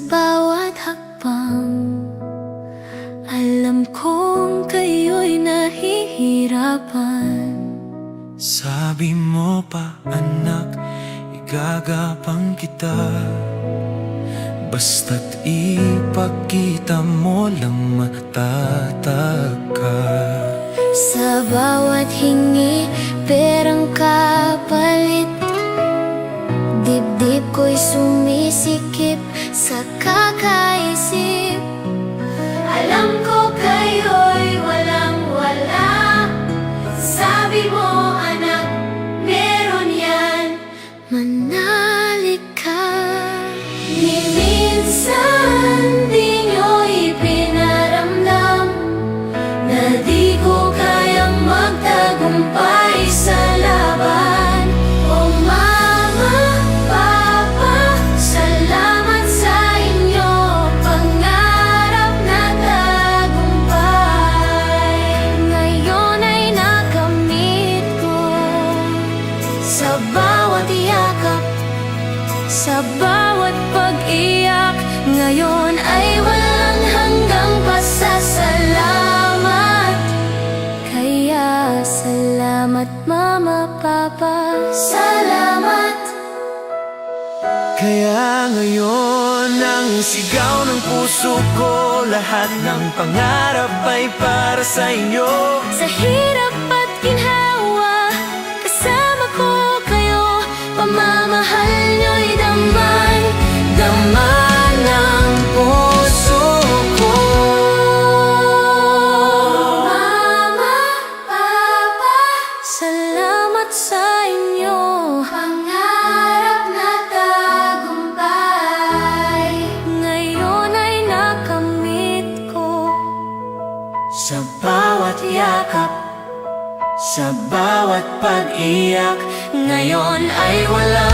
bawat hakbang. Alam kong kayo'y nahihirapan. Sabi mo pa anak, igagapang kita, basta't ipakita mo lang matatagka. Sa bawat hingi, perang kapalit. Dibdib ko'y sumisikip sa kakaisip. Alam ko kayo'y walang-wala. Sabi mo anak, meron yan. Manalig ka. Ni minsan di nyo ipinaramdam na di ko kayang magtagumpay sa laban. O mama, papa, salamat sa inyo. Pangarap na tagumpay ngayon ay nakamit ko. Sa bawat yakap, sa bawat pag-iyak, ngayon ay walang hanggang pasasalamat. Kaya salamat mama, papa, salamat. Kaya ngayon ang sigaw ng puso ko, lahat ng pangarap ay para sa inyo. Sa hirap at ginhawa, kasama ko kayo. Pamamahal nyo'y damang dama ng puso ko. Mama, papa, salamat sa inyo. Pangarap na tagumpay ngayon ay nakamit ko. Sa bawat yakap, sa bawat pag-iyak, ngayon ay wala